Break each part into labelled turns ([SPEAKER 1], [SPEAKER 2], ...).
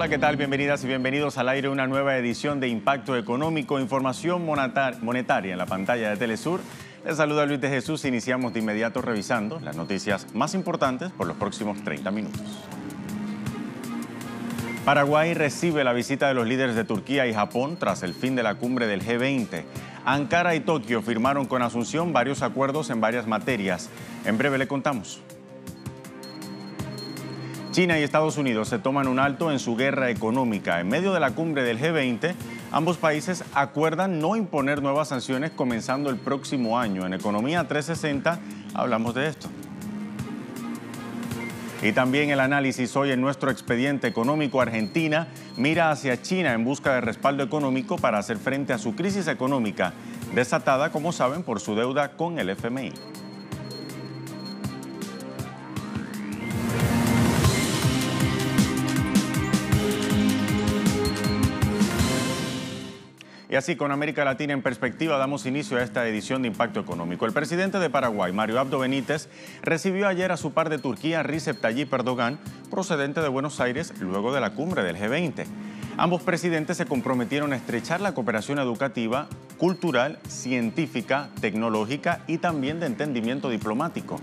[SPEAKER 1] Hola, ¿qué tal? Bienvenidas y bienvenidos al aire, una nueva edición de Impacto Económico, información monetaria en la pantalla de Telesur. Les saluda Luis de Jesús. Iniciamos de inmediato revisando las noticias más importantes por los próximos 30 minutos. Paraguay recibe la visita de los líderes de Turquía y Japón tras el fin de la cumbre del G20. Ankara y Tokio firmaron con Asunción varios acuerdos en varias materias. En breve le contamos. China y Estados Unidos se toman un alto en su guerra económica. En medio de la cumbre del G20, ambos países acuerdan no imponer nuevas sanciones comenzando el próximo año. En Economía 360 hablamos de esto. Y también el análisis hoy en nuestro expediente económico. Argentina mira hacia China en busca de respaldo económico para hacer frente a su crisis económica, desatada, como saben, por su deuda con el FMI. Y así, con América Latina en perspectiva, damos inicio a esta edición de Impacto Económico. El presidente de Paraguay, Mario Abdo Benítez, recibió ayer a su par de Turquía, Recep Tayyip Erdogan, procedente de Buenos Aires, luego de la cumbre del G20. Ambos presidentes se comprometieron a estrechar la cooperación educativa, cultural, científica, tecnológica y también de entendimiento diplomático.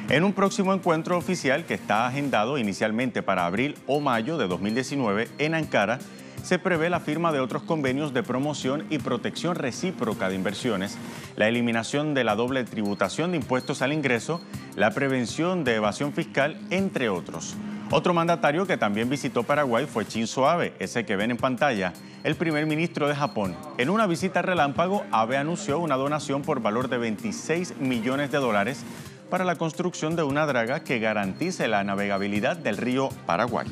[SPEAKER 1] En un próximo encuentro oficial que está agendado inicialmente para abril o mayo de 2019 en Ankara, se prevé la firma de otros convenios de promoción y protección recíproca de inversiones, la eliminación de la doble tributación de impuestos al ingreso, la prevención de evasión fiscal, entre otros. Otro mandatario que también visitó Paraguay fue Shinzo Abe, ese que ven en pantalla, el primer ministro de Japón. En una visita relámpago, Abe anunció una donación por valor de $26 millones para la construcción de una draga que garantice la navegabilidad del río Paraguay.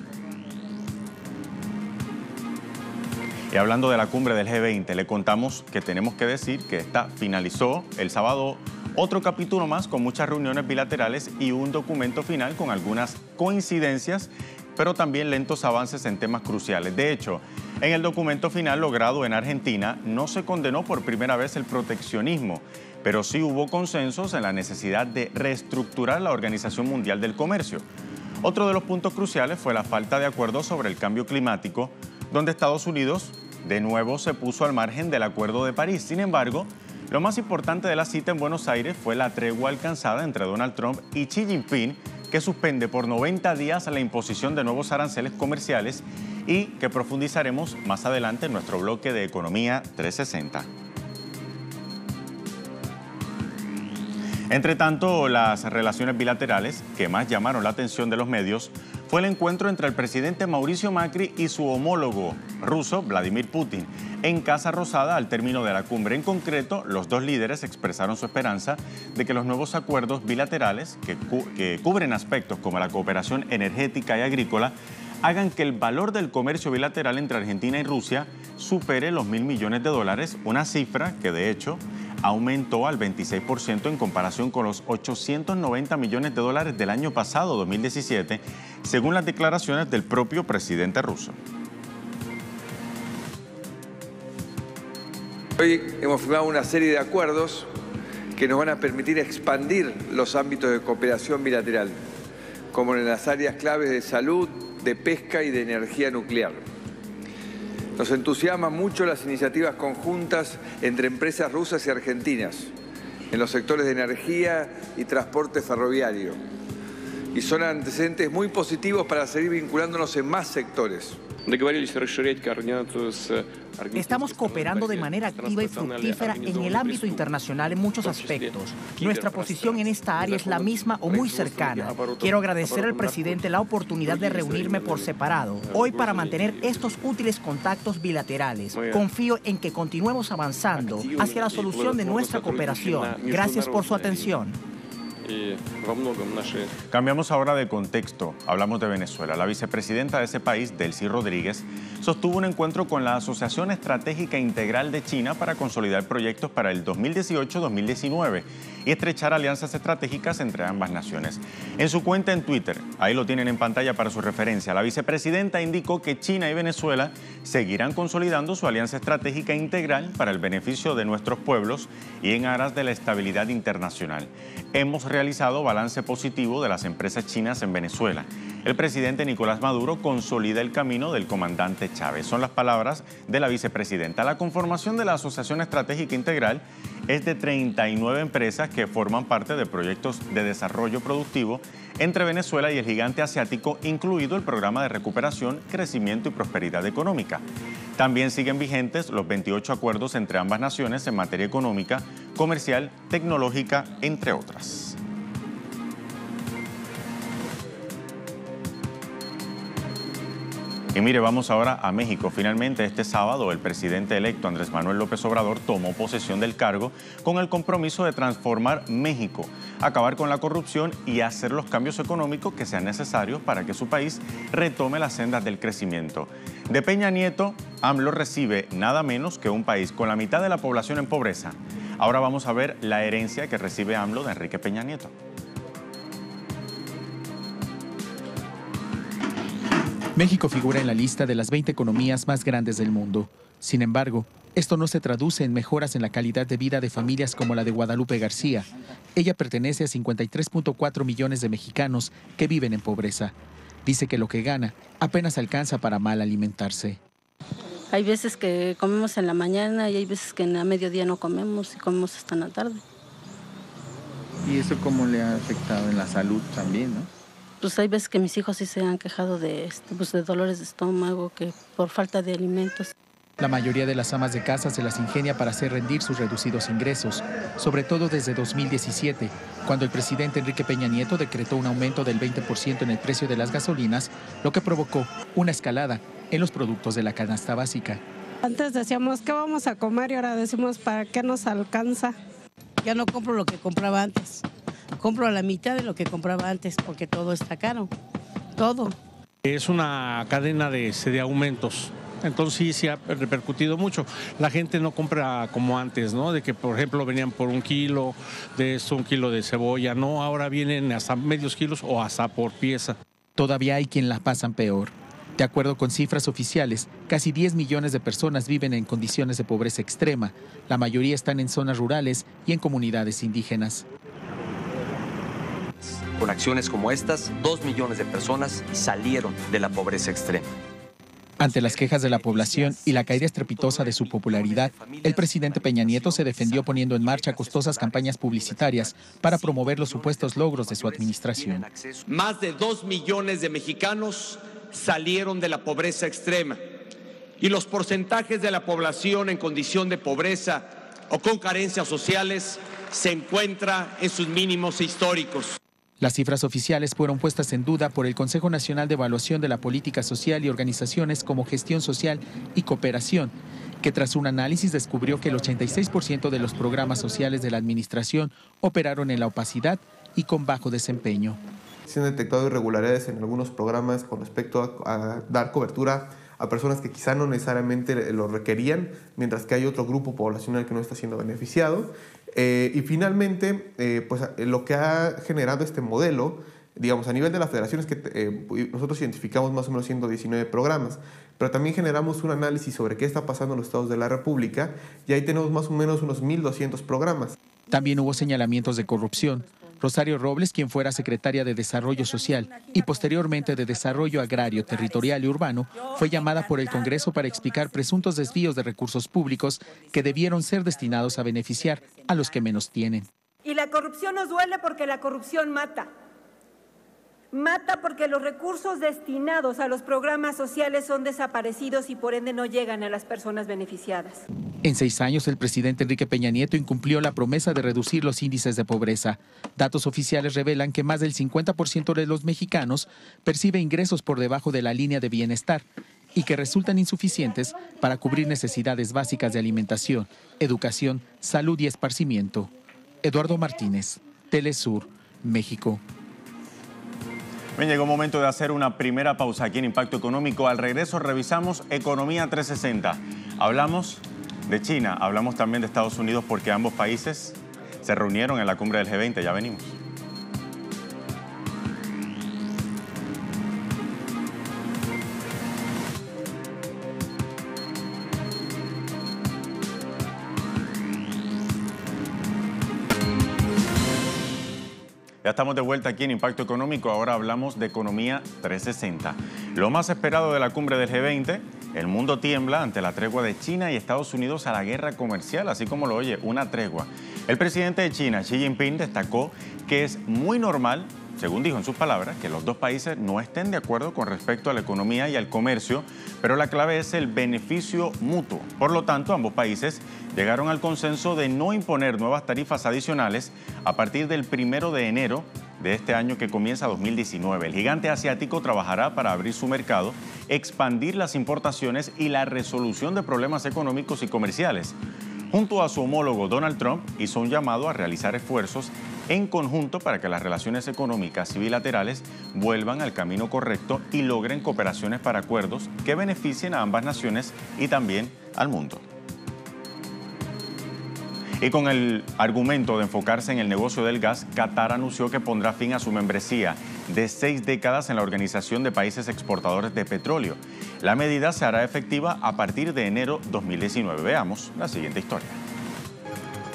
[SPEAKER 1] Y hablando de la cumbre del G20, le contamos que tenemos que decir que esta finalizó el sábado otro capítulo más con muchas reuniones bilaterales y un documento final con algunas coincidencias, pero también lentos avances en temas cruciales. De hecho, en el documento final logrado en Argentina no se condenó por primera vez el proteccionismo, pero sí hubo consensos en la necesidad de reestructurar la Organización Mundial del Comercio. Otro de los puntos cruciales fue la falta de acuerdo sobre el cambio climático, donde Estados Unidos de nuevo se puso al margen del Acuerdo de París. Sin embargo, lo más importante de la cita en Buenos Aires fue la tregua alcanzada entre Donald Trump y Xi Jinping, que suspende por 90 días la imposición de nuevos aranceles comerciales y que profundizaremos más adelante en nuestro bloque de Economía 360. Entre tanto, las relaciones bilaterales que más llamaron la atención de los medios fue el encuentro entre el presidente Mauricio Macri y su homólogo ruso, Vladimir Putin, en Casa Rosada al término de la cumbre. En concreto, los dos líderes expresaron su esperanza de que los nuevos acuerdos bilaterales que cubren aspectos como la cooperación energética y agrícola hagan que el valor del comercio bilateral entre Argentina y Rusia supere los $1.000 millones, una cifra que de hecho aumentó al 26% en comparación con los $890 millones del año pasado, 2017, según las declaraciones del propio presidente ruso.
[SPEAKER 2] Hoy hemos firmado una serie de acuerdos que nos van a permitir expandir los ámbitos de cooperación bilateral, como en las áreas claves de salud, de pesca y de energía nuclear. Nos entusiasman mucho las iniciativas conjuntas entre empresas rusas y argentinas en los sectores de energía y transporte ferroviario. Y son antecedentes muy positivos para seguir vinculándonos en más sectores.
[SPEAKER 3] Estamos cooperando de manera activa y fructífera en el ámbito internacional en muchos aspectos. Nuestra posición en esta área es la misma o muy cercana. Quiero agradecer al presidente la oportunidad de reunirme por separado hoy para mantener estos útiles contactos bilaterales. Confío en que continuemos avanzando hacia la solución de nuestra cooperación. Gracias por su atención.
[SPEAKER 1] Cambiamos ahora de contexto. Hablamos de Venezuela. La vicepresidenta de ese país, Delcy Rodríguez, sostuvo un encuentro con la Asociación Estratégica Integral de China para consolidar proyectos para el 2018-2019 y estrechar alianzas estratégicas entre ambas naciones. En su cuenta en Twitter, ahí lo tienen en pantalla para su referencia, la vicepresidenta indicó que China y Venezuela seguirán consolidando su alianza estratégica integral para el beneficio de nuestros pueblos y en aras de la estabilidad internacional. Hemos realizado balance positivo de las empresas chinas en Venezuela. El presidente Nicolás Maduro consolida el camino del comandante Chávez. Son las palabras de la vicepresidenta. La conformación de la Asociación Estratégica Integral es de 39 empresas que forman parte de proyectos de desarrollo productivo entre Venezuela y el gigante asiático, incluido el Programa de Recuperación, Crecimiento y Prosperidad Económica. También siguen vigentes los 28 acuerdos entre ambas naciones en materia económica, comercial, tecnológica, entre otras. Y mire, vamos ahora a México. Finalmente, este sábado, el presidente electo Andrés Manuel López Obrador tomó posesión del cargo con el compromiso de transformar México, acabar con la corrupción y hacer los cambios económicos que sean necesarios para que su país retome las sendas del crecimiento. De Peña Nieto, AMLO recibe nada menos que un país con la mitad de la población en pobreza. Ahora vamos a ver la herencia que recibe AMLO de Enrique Peña Nieto.
[SPEAKER 4] México figura en la lista de las 20 economías más grandes del mundo. Sin embargo, esto no se traduce en mejoras en la calidad de vida de familias como la de Guadalupe García. Ella pertenece a 53.4 millones de mexicanos que viven en pobreza. Dice que lo que gana apenas alcanza para mal alimentarse.
[SPEAKER 5] Hay veces que comemos en la mañana y hay veces que a mediodía no comemos y comemos hasta en la tarde.
[SPEAKER 6] ¿Y eso cómo le ha afectado en la salud también, no?
[SPEAKER 5] Pues hay veces que mis hijos sí se han quejado de dolores de estómago, que por falta de alimentos.
[SPEAKER 4] La mayoría de las amas de casa se las ingenia para hacer rendir sus reducidos ingresos, sobre todo desde 2017, cuando el presidente Enrique Peña Nieto decretó un aumento del 20% en el precio de las gasolinas, lo que provocó una escalada en los productos de la canasta básica.
[SPEAKER 7] Antes decíamos, ¿qué vamos a comer? Y ahora decimos, ¿para qué nos alcanza?
[SPEAKER 8] Ya no compro lo que compraba antes. Compro a la mitad de lo que compraba antes porque todo está caro, todo.
[SPEAKER 9] Es una cadena de aumentos, entonces sí ha repercutido mucho. La gente no compra como antes, ¿no? De que, por ejemplo, venían por un kilo de esto, un kilo de cebolla, no, ahora vienen hasta medios kilos o hasta por pieza.
[SPEAKER 4] Todavía hay quien la pasan peor. De acuerdo con cifras oficiales, casi 10 millones de personas viven en condiciones de pobreza extrema. La mayoría están en zonas rurales y en comunidades indígenas.
[SPEAKER 10] Con acciones como estas, 2 millones de personas salieron de la pobreza extrema.
[SPEAKER 4] Ante las quejas de la población y la caída estrepitosa de su popularidad, el presidente Peña Nieto se defendió poniendo en marcha costosas campañas publicitarias para promover los supuestos logros de su administración.
[SPEAKER 11] Más de 2 millones de mexicanos salieron de la pobreza extrema y los porcentajes de la población en condición de pobreza o con carencias sociales se encuentran en sus mínimos históricos.
[SPEAKER 4] Las cifras oficiales fueron puestas en duda por el Consejo Nacional de Evaluación de la Política Social y organizaciones como Gestión Social y Cooperación, que tras un análisis descubrió que el 86% de los programas sociales de la administración operaron en la opacidad y con bajo desempeño.
[SPEAKER 12] Se han detectado irregularidades en algunos programas con respecto a dar cobertura a personas que quizá no necesariamente lo requerían, mientras que hay otro grupo poblacional que no está siendo beneficiado. Y finalmente, pues lo que ha generado este modelo, digamos, a nivel de la federación es que nosotros identificamos más o menos 119 programas, pero también generamos un análisis sobre qué está pasando en los estados de la República y ahí tenemos más o menos unos 1.200 programas.
[SPEAKER 4] También hubo señalamientos de corrupción. Rosario Robles, quien fuera secretaria de Desarrollo Social y posteriormente de Desarrollo Agrario, Territorial y Urbano, fue llamada por el Congreso para explicar presuntos desvíos de recursos públicos que debieron ser destinados a beneficiar a los que menos tienen.
[SPEAKER 13] Y la corrupción nos duele porque la corrupción mata. Mata porque los recursos destinados a los programas sociales son desaparecidos y por ende no llegan a las personas beneficiadas.
[SPEAKER 4] En 6 años, el presidente Enrique Peña Nieto incumplió la promesa de reducir los índices de pobreza. Datos oficiales revelan que más del 50% de los mexicanos percibe ingresos por debajo de la línea de bienestar y que resultan insuficientes para cubrir necesidades básicas de alimentación, educación, salud y esparcimiento. Eduardo Martínez, Telesur, México.
[SPEAKER 1] Bien, llegó el momento de hacer una primera pausa aquí en Impacto Económico. Al regreso revisamos Economía 360. Hablamos de China, hablamos también de Estados Unidos porque ambos países se reunieron en la cumbre del G20. Ya venimos. Ya estamos de vuelta aquí en Impacto Económico. Ahora hablamos de Economía 360. Lo más esperado de la cumbre del G20, el mundo tiembla ante la tregua de China y Estados Unidos a la guerra comercial, así como lo oye, una tregua. El presidente de China, Xi Jinping, destacó que es muy normal, según dijo en sus palabras, que los dos países no estén de acuerdo con respecto a la economía y al comercio, pero la clave es el beneficio mutuo. Por lo tanto, ambos países llegaron al consenso de no imponer nuevas tarifas adicionales a partir del 1 de enero de este año que comienza 2019. El gigante asiático trabajará para abrir su mercado, expandir las importaciones y la resolución de problemas económicos y comerciales. Junto a su homólogo Donald Trump, hizo un llamado a realizar esfuerzos en conjunto para que las relaciones económicas y bilaterales vuelvan al camino correcto y logren cooperaciones para acuerdos que beneficien a ambas naciones y también al mundo. Y con el argumento de enfocarse en el negocio del gas, Qatar anunció que pondrá fin a su membresía de 6 décadas en la Organización de Países Exportadores de Petróleo. La medida se hará efectiva a partir de enero 2019. Veamos la siguiente historia.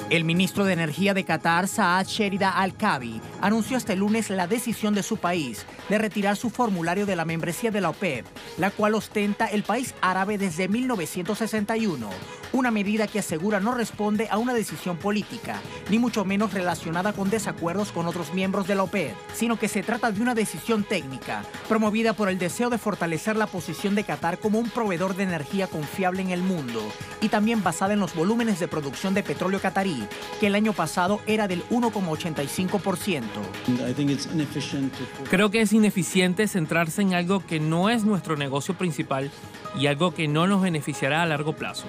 [SPEAKER 3] El ministro de Energía de Qatar, Saad Sherida Al-Kabi, anunció este lunes la decisión de su país de retirar su formulario de la membresía de la OPEP, la cual ostenta el país árabe desde 1961. Una medida que asegura no responde a una decisión política, ni mucho menos relacionada con desacuerdos con otros miembros de la OPEP, sino que se trata de una decisión técnica, promovida por el deseo de fortalecer la posición de Qatar como un proveedor de energía confiable en el mundo, y también basada en los volúmenes de producción de petróleo qatarí, que el año pasado era del 1,85%.
[SPEAKER 14] Creo que es ineficiente centrarse en algo que no es nuestro negocio principal y algo que no nos beneficiará a largo plazo.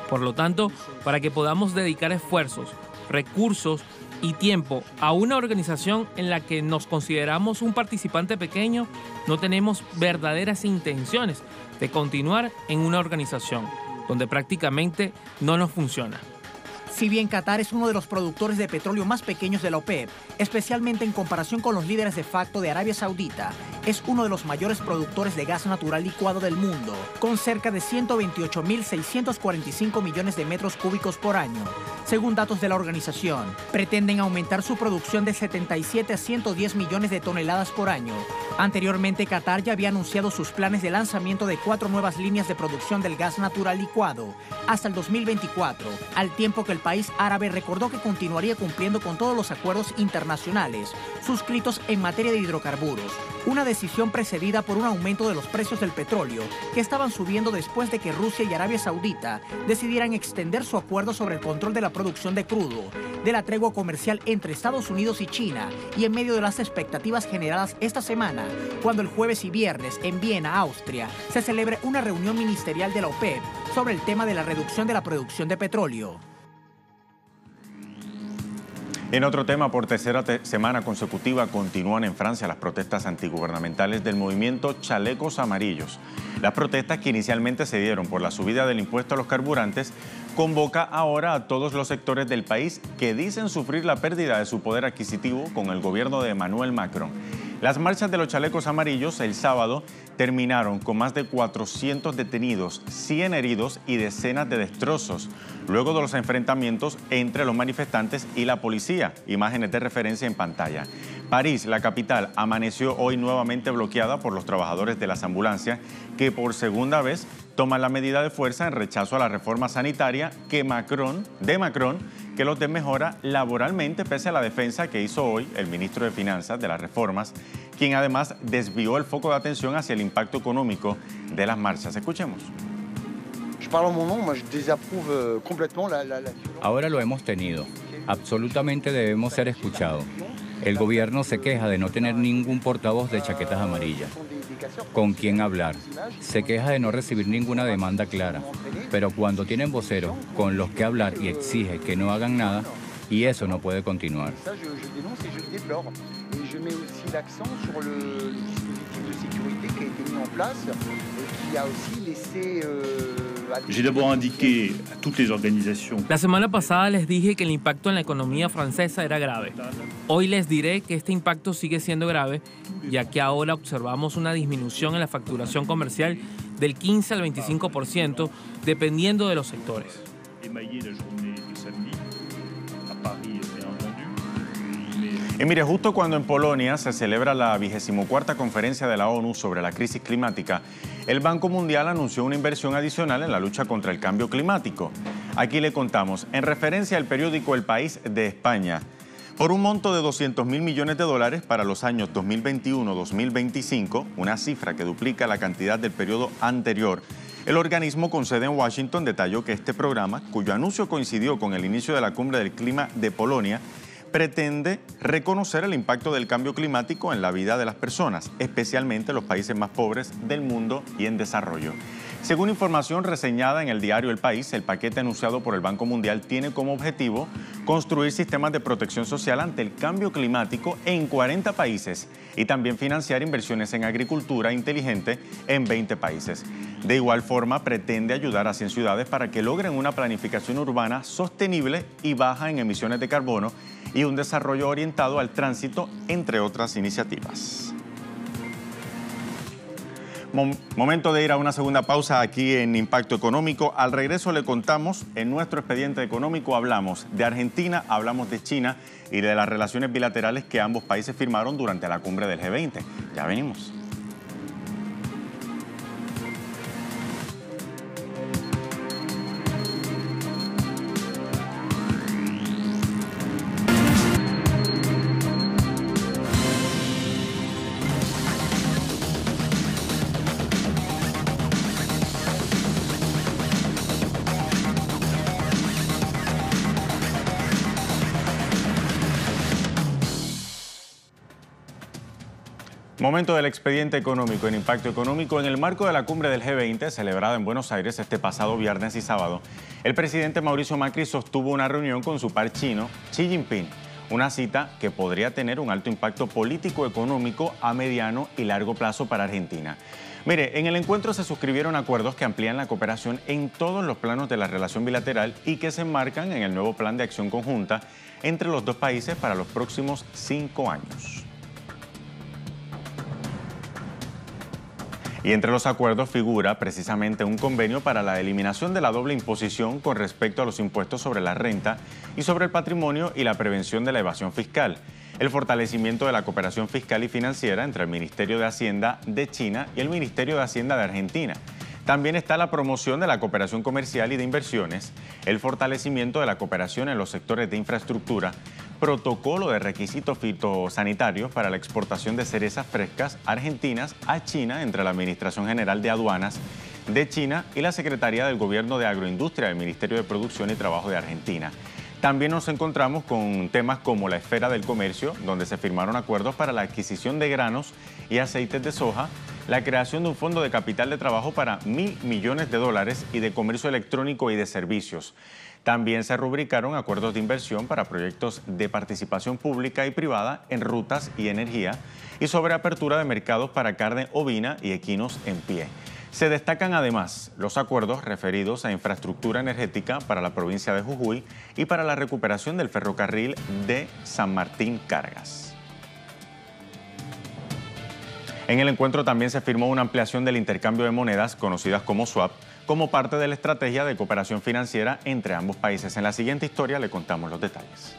[SPEAKER 14] Por lo tanto, para que podamos dedicar esfuerzos, recursos y tiempo a una organización en la que nos consideramos un participante pequeño, no tenemos verdaderas intenciones de continuar en una organización donde prácticamente no nos funciona.
[SPEAKER 3] Si bien Qatar es uno de los productores de petróleo más pequeños de la OPEP, especialmente en comparación con los líderes de facto de Arabia Saudita, es uno de los mayores productores de gas natural licuado del mundo, con cerca de 128.645 millones de metros cúbicos por año. Según datos de la organización, pretenden aumentar su producción de 77 a 110 millones de toneladas por año. Anteriormente, Qatar ya había anunciado sus planes de lanzamiento de 4 nuevas líneas de producción del gas natural licuado hasta el 2024, al tiempo que el país árabe recordó que continuaría cumpliendo con todos los acuerdos internacionales suscritos en materia de hidrocarburos, una decisión precedida por un aumento de los precios del petróleo que estaban subiendo después de que Rusia y Arabia Saudita decidieran extender su acuerdo sobre el control de la producción de crudo, de la tregua comercial entre Estados Unidos y China, y en medio de las expectativas generadas esta semana, cuando el jueves y viernes en Viena, Austria, se celebre una reunión ministerial de la OPEP sobre el tema de la reducción de la producción de petróleo.
[SPEAKER 1] En otro tema, por tercera semana consecutiva continúan en Francia las protestas antigubernamentales del movimiento Chalecos Amarillos. Las protestas, que inicialmente se dieron por la subida del impuesto a los carburantes, convoca ahora a todos los sectores del país que dicen sufrir la pérdida de su poder adquisitivo con el gobierno de Emmanuel Macron. Las marchas de los Chalecos Amarillos el sábado terminaron con más de 400 detenidos, 100 heridos y decenas de destrozos, luego de los enfrentamientos entre los manifestantes y la policía. Imágenes de referencia en pantalla. París, la capital, amaneció hoy nuevamente bloqueada por los trabajadores de las ambulancias que por segunda vez toman la medida de fuerza en rechazo a la reforma sanitaria de Macron, que los desmejora laboralmente, pese a la defensa que hizo hoy el ministro de Finanzas de las reformas, quien además desvió el foco de atención hacia el impacto económico de las marchas. Escuchemos.
[SPEAKER 15] Ahora lo hemos tenido. Absolutamente debemos ser escuchados. El gobierno se queja de no tener ningún portavoz de chaquetas amarillas. ¿Con quién hablar? Se queja de no recibir ninguna demanda clara. Pero cuando tienen voceros con los que hablar y exige que no hagan nada, y eso no puede continuar.
[SPEAKER 14] La semana pasada les dije que el impacto en la economía francesa era grave. Hoy les diré que este impacto sigue siendo grave, ya que ahora observamos una disminución en la facturación comercial del 15 al 25%, dependiendo de los sectores.
[SPEAKER 1] Y mire, justo cuando en Polonia se celebra la 24ª conferencia de la ONU sobre la crisis climática, el Banco Mundial anunció una inversión adicional en la lucha contra el cambio climático. Aquí le contamos, en referencia al periódico El País de España, por un monto de 200.000 millones de dólares para los años 2021-2025, una cifra que duplica la cantidad del periodo anterior. El organismo con sede en Washington detalló que este programa, cuyo anuncio coincidió con el inicio de la Cumbre del Clima de Polonia, pretende reconocer el impacto del cambio climático en la vida de las personas, especialmente los países más pobres del mundo y en desarrollo. Según información reseñada en el diario El País, el paquete anunciado por el Banco Mundial tiene como objetivo construir sistemas de protección social ante el cambio climático en 40 países y también financiar inversiones en agricultura inteligente en 20 países. De igual forma, pretende ayudar a 100 ciudades para que logren una planificación urbana sostenible y baja en emisiones de carbono y un desarrollo orientado al tránsito, entre otras iniciativas. Momento de ir a una segunda pausa aquí en Impacto Económico. Al regreso le contamos, en nuestro expediente económico hablamos de Argentina, hablamos de China y de las relaciones bilaterales que ambos países firmaron durante la cumbre del G20. Ya venimos. Momento del expediente económico en Impacto Económico. En el marco de la cumbre del G20, celebrada en Buenos Aires este pasado viernes y sábado, el presidente Mauricio Macri sostuvo una reunión con su par chino, Xi Jinping. Una cita que podría tener un alto impacto político-económico a mediano y largo plazo para Argentina. Mire, en el encuentro se suscribieron acuerdos que amplían la cooperación en todos los planos de la relación bilateral y que se enmarcan en el nuevo plan de acción conjunta entre los dos países para los próximos 5 años. Y entre los acuerdos figura precisamente un convenio para la eliminación de la doble imposición con respecto a los impuestos sobre la renta y sobre el patrimonio y la prevención de la evasión fiscal, el fortalecimiento de la cooperación fiscal y financiera entre el Ministerio de Hacienda de China y el Ministerio de Hacienda de Argentina. También está la promoción de la cooperación comercial y de inversiones, el fortalecimiento de la cooperación en los sectores de infraestructura, protocolo de requisitos fitosanitarios para la exportación de cerezas frescas argentinas a China entre la Administración General de Aduanas de China y la Secretaría del Gobierno de Agroindustria del Ministerio de Producción y Trabajo de Argentina. También nos encontramos con temas como la esfera del comercio, donde se firmaron acuerdos para la adquisición de granos y aceites de soja, la creación de un fondo de capital de trabajo para $1.000 millones y de comercio electrónico y de servicios. También se rubricaron acuerdos de inversión para proyectos de participación pública y privada en rutas y energía y sobre apertura de mercados para carne ovina y equinos en pie. Se destacan además los acuerdos referidos a infraestructura energética para la provincia de Jujuy y para la recuperación del ferrocarril de San Martín Cargas. En el encuentro también se firmó una ampliación del intercambio de monedas, conocidas como swap, como parte de la estrategia de cooperación financiera entre ambos países. En la siguiente historia le contamos los detalles.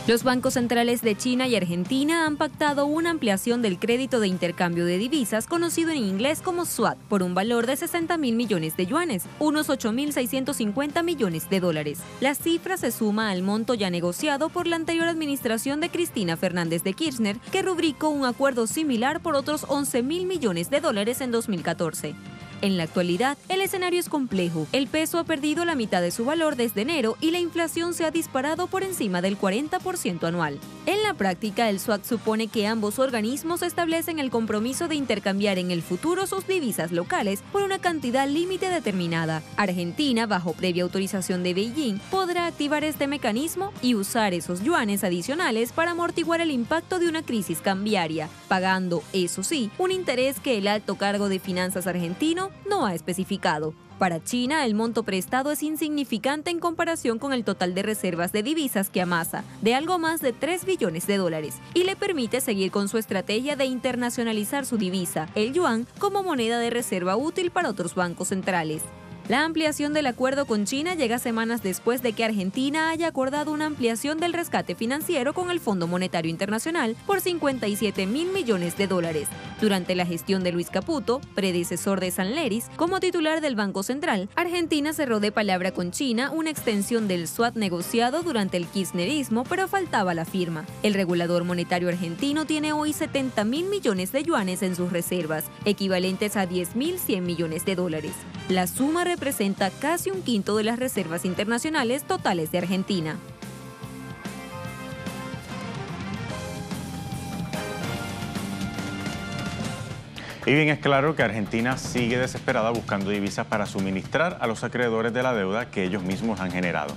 [SPEAKER 16] Los bancos centrales de China y Argentina han pactado una ampliación del crédito de intercambio de divisas, conocido en inglés como swap, por un valor de 60.000 millones de yuanes, unos 8.650 millones de dólares. La cifra se suma al monto ya negociado por la anterior administración de Cristina Fernández de Kirchner, que rubricó un acuerdo similar por otros 11.000 millones de dólares en 2014. En la actualidad, el escenario es complejo. El peso ha perdido la mitad de su valor desde enero y la inflación se ha disparado por encima del 40% anual. En la práctica, el swap supone que ambos organismos establecen el compromiso de intercambiar en el futuro sus divisas locales por una cantidad límite determinada. Argentina, bajo previa autorización de Beijing, podrá activar este mecanismo y usar esos yuanes adicionales para amortiguar el impacto de una crisis cambiaria, pagando, eso sí, un interés que el alto cargo de finanzas argentino no ha especificado. Para China, el monto prestado es insignificante en comparación con el total de reservas de divisas que amasa, de algo más de 3 billones de dólares, y le permite seguir con su estrategia de internacionalizar su divisa, el yuan, como moneda de reserva útil para otros bancos centrales. La ampliación del acuerdo con China llega semanas después de que Argentina haya acordado una ampliación del rescate financiero con el Fondo Monetario Internacional por 57.000 millones de dólares. Durante la gestión de Luis Caputo, predecesor de Sanleris, como titular del Banco Central, Argentina cerró de palabra con China una extensión del SWAT negociado durante el kirchnerismo, pero faltaba la firma. El regulador monetario argentino tiene hoy 70.000 millones de yuanes en sus reservas, equivalentes a 10.100 millones de dólares. La suma representa casi un quinto de las reservas internacionales totales de Argentina.
[SPEAKER 1] Y bien es claro que Argentina sigue desesperada buscando divisas para suministrar a los acreedores de la deuda que ellos mismos han generado.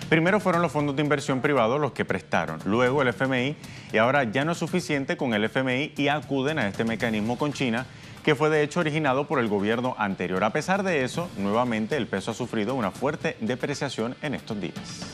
[SPEAKER 1] Primero fueron los fondos de inversión privados los que prestaron, luego el FMI, y ahora ya no es suficiente con el FMI y acuden a este mecanismo con China, que fue de hecho originado por el gobierno anterior. A pesar de eso, nuevamente el peso ha sufrido una fuerte depreciación en estos días.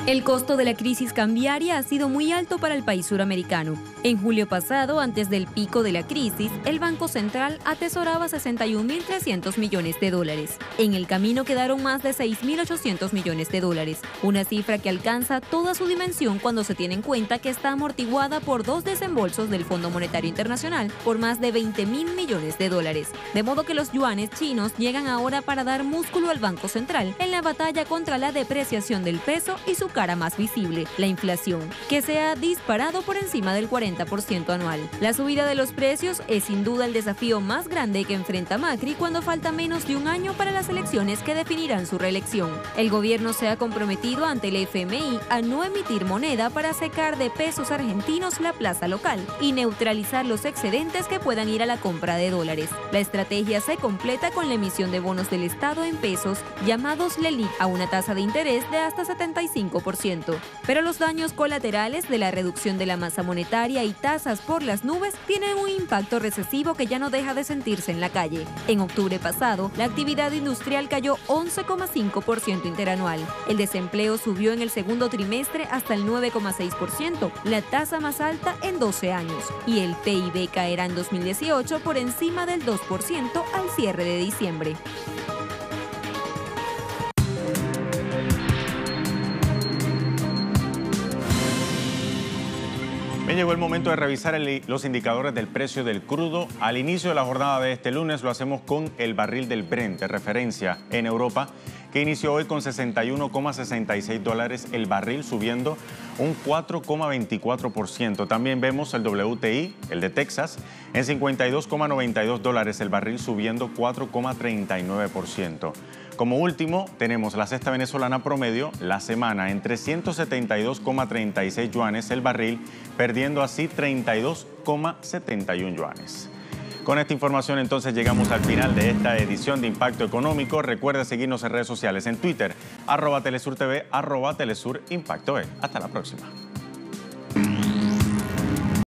[SPEAKER 16] El costo de la crisis cambiaria ha sido muy alto para el país suramericano. En julio pasado, antes del pico de la crisis, el Banco Central atesoraba 61.300 millones de dólares. En el camino quedaron más de 6.800 millones de dólares, una cifra que alcanza toda su dimensión cuando se tiene en cuenta que está amortiguada por 2 desembolsos del Fondo Monetario Internacional por más de 20.000 millones de dólares. De modo que los yuanes chinos llegan ahora para dar músculo al Banco Central en la batalla contra la depreciación del peso y su cara más visible, la inflación, que se ha disparado por encima del 40% anual. La subida de los precios es sin duda el desafío más grande que enfrenta Macri cuando falta menos de un año para las elecciones que definirán su reelección. El gobierno se ha comprometido ante el FMI a no emitir moneda para sacar de pesos argentinos la plaza local y neutralizar los excedentes que puedan ir a la compra de dólares. La estrategia se completa con la emisión de bonos del Estado en pesos llamados LELIQ a una tasa de interés de hasta 75%. Pero los daños colaterales de la reducción de la masa monetaria y tasas por las nubes tienen un impacto recesivo que ya no deja de sentirse en la calle. En octubre pasado, la actividad industrial cayó 11,5% interanual. El desempleo subió en el segundo trimestre hasta el 9,6%, la tasa más alta en 12 años. Y el PIB caerá en 2018 por encima del 2% al cierre de diciembre.
[SPEAKER 1] Bien, llegó el momento de revisar los indicadores del precio del crudo. Al inicio de la jornada de este lunes lo hacemos con el barril del Brent de referencia en Europa, que inició hoy con $61,66 el barril, subiendo un 4,24%. También vemos el WTI, el de Texas, en $52,92 el barril, subiendo 4,39%. Como último, tenemos la cesta venezolana promedio la semana en 372,36 yuanes el barril, perdiendo así 32,71 yuanes. Con esta información entonces llegamos al final de esta edición de Impacto Económico. Recuerda seguirnos en redes sociales, en Twitter, @TelesurTV, @TelesurImpactoE. Hasta la próxima.